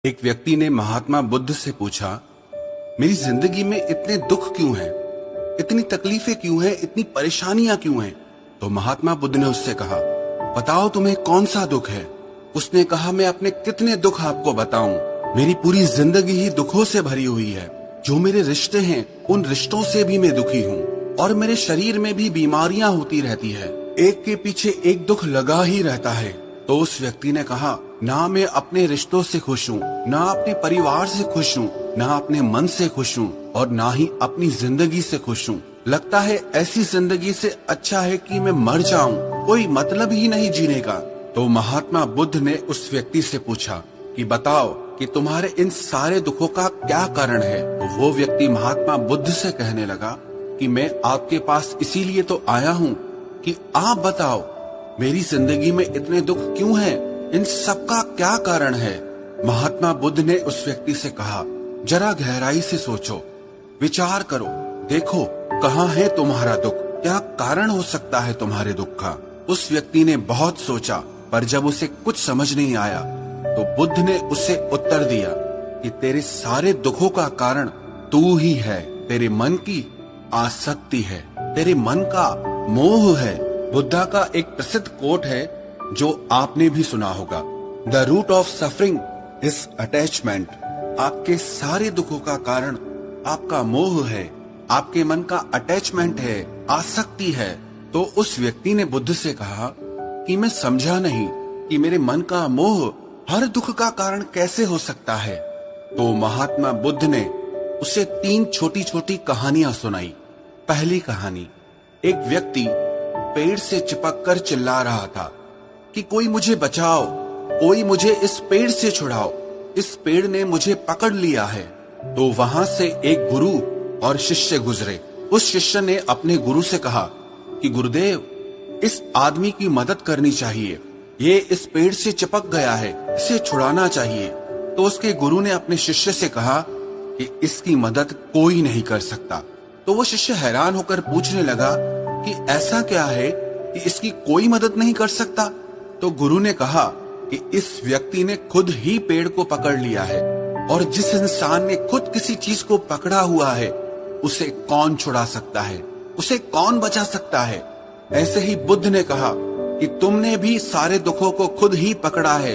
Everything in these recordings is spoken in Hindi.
एक व्यक्ति ने महात्मा बुद्ध से पूछा, मेरी जिंदगी में इतने दुख क्यों हैं? इतनी तकलीफें क्यों हैं? इतनी परेशानियां क्यों हैं? तो महात्मा बुद्ध ने उससे कहा, बताओ तुम्हें कौन सा दुख है? उसने कहा, मैं अपने कितने दुख आपको बताऊं? मेरी पूरी जिंदगी ही दुखों से भरी हुई है। जो मेरे रिश्ते हैं उन रिश्तों से भी मैं दुखी हूँ और मेरे शरीर में भी बीमारियां होती रहती है। एक के पीछे एक दुख लगा ही रहता है। तो उस व्यक्ति ने कहा, ना मैं अपने रिश्तों से खुश हूँ, ना अपने परिवार से खुश हूँ, ना अपने मन से खुश हूँ और ना ही अपनी जिंदगी से खुश हूँ। लगता है ऐसी जिंदगी से अच्छा है कि मैं मर जाऊं, कोई मतलब ही नहीं जीने का। तो महात्मा बुद्ध ने उस व्यक्ति से पूछा कि बताओ कि तुम्हारे इन सारे दुखों का क्या कारण है? तो वो व्यक्ति महात्मा बुद्ध से कहने लगा कि मैं आपके पास इसीलिए तो आया हूँ कि आप बताओ मेरी जिंदगी में इतने दुख क्यों हैं? इन सब का क्या कारण है? महात्मा बुद्ध ने उस व्यक्ति से कहा, जरा गहराई से सोचो, विचार करो, देखो कहाँ है तुम्हारा दुख? क्या कारण हो सकता है तुम्हारे दुख का? उस व्यक्ति ने बहुत सोचा, पर जब उसे कुछ समझ नहीं आया तो बुद्ध ने उसे उत्तर दिया कि तेरे सारे दुखों का कारण तू ही है। तेरे मन की आसक्ति है, तेरे मन का मोह है। बुद्धा का एक प्रसिद्ध कोट है जो आपने भी सुना होगा, the root of suffering is attachment. आपके सारे दुखों का कारण आपका मोह है, आपके मन का अटैचमेंट है, आसक्ति है। तो उस व्यक्ति ने बुद्ध से कहा कि मैं समझा नहीं कि मेरे मन का मोह हर दुख का कारण कैसे हो सकता है। तो महात्मा बुद्ध ने उसे 3 छोटी छोटी कहानियां सुनाई। पहली कहानी, एक व्यक्ति पेड़ से चिपक कर चिल्ला रहा था कि कोई मुझे बचाओ, कोई मुझे इस पेड़ से छुड़ाओ, इस पेड़ ने मुझे पकड़ लिया है। तो वहां से एक गुरु और शिष्य गुजरे। उस शिष्य ने अपने गुरु से कहा कि गुरुदेव, इस आदमी की मदद करनी चाहिए, ये इस पेड़ से चिपक गया है, इसे छुड़ाना चाहिए। तो उसके गुरु ने अपने शिष्य से कहा कि इसकी मदद कोई नहीं कर सकता। तो वो शिष्य हैरान होकर पूछने लगा कि ऐसा क्या है कि इसकी कोई मदद नहीं कर सकता? तो गुरु ने कहा कि इस व्यक्ति ने खुद ही पेड़ को पकड़ लिया है और जिस इंसान ने खुद किसी चीज को पकड़ा हुआ है उसे कौन छुड़ा सकता है, उसे कौन बचा सकता है? ऐसे ही बुद्ध ने कहा कि तुमने भी सारे दुखों को खुद ही पकड़ा है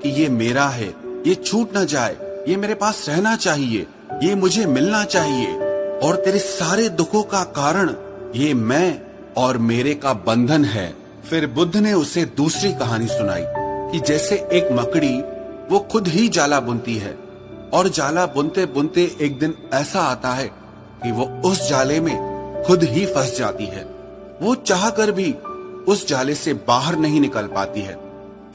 कि ये मेरा है, ये छूट न जाए, ये मेरे पास रहना चाहिए, ये मुझे मिलना चाहिए। और तेरे सारे दुखों का कारण ये मैं और मेरे का बंधन है। फिर बुद्ध ने उसे दूसरी कहानी सुनाई कि जैसे एक मकड़ी वो खुद ही जाला बुनती है और जाला बुनते बुनते एक दिन ऐसा आता है कि वो उस जाले में खुद ही फंस जाती है। वो चाहकर भी उस जाले से बाहर नहीं निकल पाती है।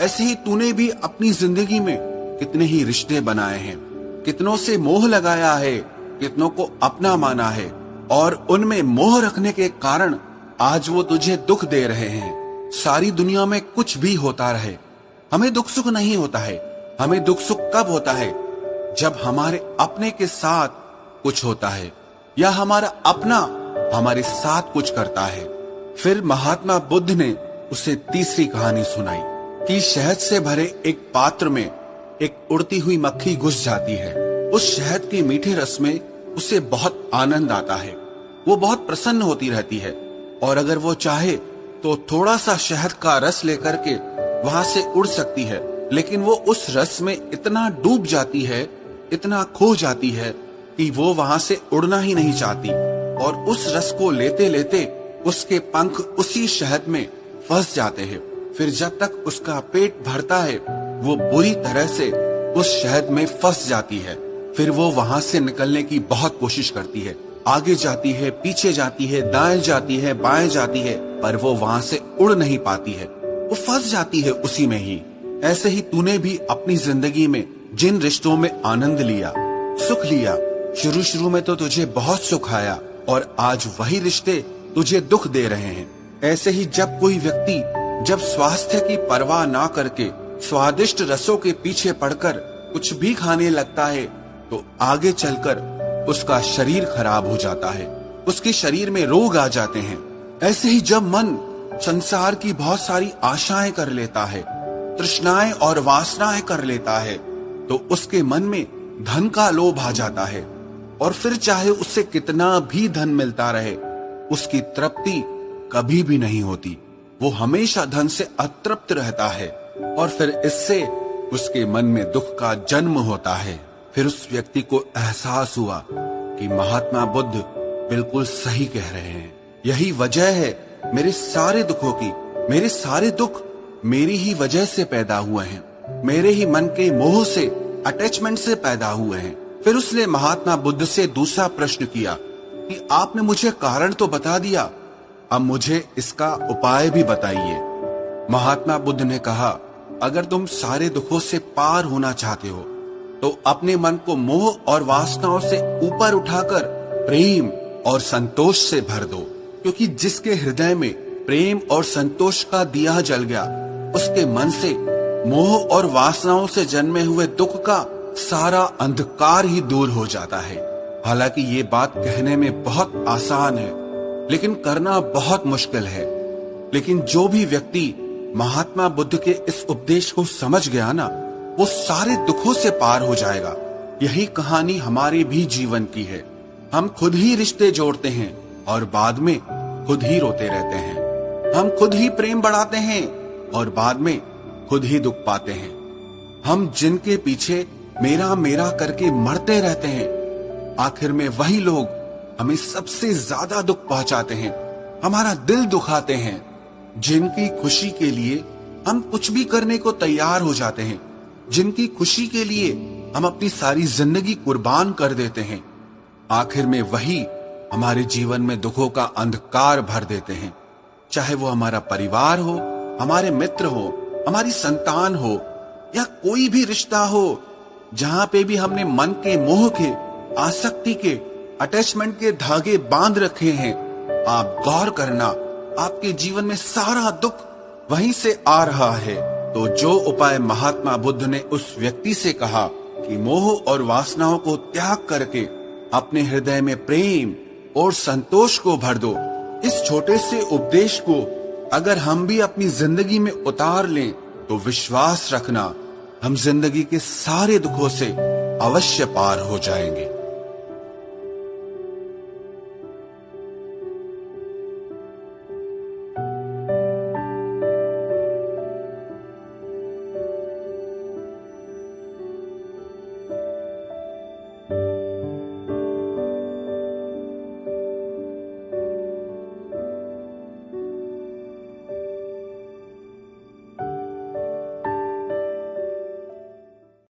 ऐसे ही तूने भी अपनी जिंदगी में कितने ही रिश्ते बनाए हैं, कितनों से मोह लगाया है, कितनों को अपना माना है और उनमें मोह रखने के कारण आज वो तुझे दुख दे रहे हैं। सारी दुनिया में कुछ भी होता रहे, हमें दुख सुख नहीं होता है। हमें दुख सुख कब होता है? जब हमारे अपने के साथ कुछ होता है या हमारा अपना हमारे साथ कुछ करता है। फिर महात्मा बुद्ध ने उसे तीसरी कहानी सुनाई कि शहद से भरे एक पात्र में एक उड़ती हुई मक्खी घुस जाती है। उस शहद के मीठे रस में उसे बहुत आनंद आता है, वो बहुत प्रसन्न होती रहती है और अगर वो चाहे तो थोड़ा सा शहद का रस लेकर के वहां से उड़ सकती है, लेकिन वो उस रस में इतना डूब जाती है, इतना खो जाती है कि वो वहां से उड़ना ही नहीं चाहती और उस रस को लेते लेते उसके पंख उसी शहद में फंस जाते हैं। फिर जब तक उसका पेट भरता है वो बुरी तरह से उस शहद में फंस जाती है। फिर वो वहां से निकलने की बहुत कोशिश करती है, आगे जाती है, पीछे जाती है, दाएं जाती है, बाएं जाती है, पर वो वहां से उड़ नहीं पाती है, वो फंस जाती है उसी में ही। ऐसे ही तूने भी अपनी जिंदगी में जिन रिश्तों में आनंद लिया, सुख लिया, शुरू शुरू में तो तुझे बहुत सुख आया और आज वही रिश्ते तुझे दुख दे रहे हैं। ऐसे ही जब कोई व्यक्ति जब स्वास्थ्य की परवाह ना करके स्वादिष्ट रसों के पीछे पड़कर कुछ भी खाने लगता है तो आगे चलकर उसका शरीर खराब हो जाता है, उसके शरीर में रोग आ जाते हैं। ऐसे ही जब मन संसार की बहुत सारी आशाएं कर लेता है, तृष्णाएं और वासनाएं कर लेता है, तो उसके मन में धन का लोभ आ जाता है और फिर चाहे उससे कितना भी धन मिलता रहे, उसकी तृप्ति कभी भी नहीं होती। वो हमेशा धन से अतृप्त रहता है और फिर इससे उसके मन में दुख का जन्म होता है। फिर उस व्यक्ति को एहसास हुआ कि महात्मा बुद्ध बिल्कुल सही कह रहे हैं। यही वजह है मेरे सारे दुखों की। मेरे सारे दुख मेरी ही वजह से पैदा हुए हैं, मेरे ही मन के मोह से, अटैचमेंट से पैदा हुए हैं। फिर उसने महात्मा बुद्ध से दूसरा प्रश्न किया कि आपने मुझे कारण तो बता दिया, अब मुझे इसका उपाय भी बताइए। महात्मा बुद्ध ने कहा, अगर तुम सारे दुखों से पार होना चाहते हो तो अपने मन को मोह और वासनाओं से ऊपर उठाकर प्रेम और संतोष से भर दो, क्योंकि जिसके हृदय में प्रेम और संतोष का दिया जल गया, उसके मन से मोह और वासनाओं से जन्मे हुए दुख का सारा अंधकार ही दूर हो जाता है। हालांकि ये बात कहने में बहुत आसान है, लेकिन करना बहुत मुश्किल है। लेकिन जो भी व्यक्ति महात्मा बुद्ध के इस उपदेश को समझ गया ना, वो सारे दुखों से पार हो जाएगा। यही कहानी हमारे भी जीवन की है। हम खुद ही रिश्ते जोड़ते हैं और बाद में खुद ही रोते रहते हैं। हम खुद ही प्रेम बढ़ाते हैं और बाद में खुद ही दुख पाते हैं। हम जिनके पीछे मेरा मेरा करके मरते रहते हैं, आखिर में वही लोग हमें सबसे ज्यादा दुख पहुंचाते हैं, हमारा दिल दुखाते हैं। जिनकी खुशी के लिए हम कुछ भी करने को तैयार हो जाते हैं, जिनकी खुशी के लिए हम अपनी सारी जिंदगी कुर्बान कर देते हैं, आखिर में वही हमारे जीवन में दुखों का अंधकार भर देते हैं। चाहे वो हमारा परिवार हो, हमारे मित्र हो, हमारी संतान हो या कोई भी रिश्ता हो, जहां पे भी हमने मन के मोह के, आसक्ति के, अटैचमेंट के धागे बांध रखे हैं, आप गौर करना, आपके जीवन में सारा दुख वहीं से आ रहा है। तो जो उपाय महात्मा बुद्ध ने उस व्यक्ति से कहा कि मोह और वासनाओं को त्याग करके अपने हृदय में प्रेम और संतोष को भर दो, इस छोटे से उपदेश को अगर हम भी अपनी जिंदगी में उतार लें तो विश्वास रखना, हम जिंदगी के सारे दुखों से अवश्य पार हो जाएंगे।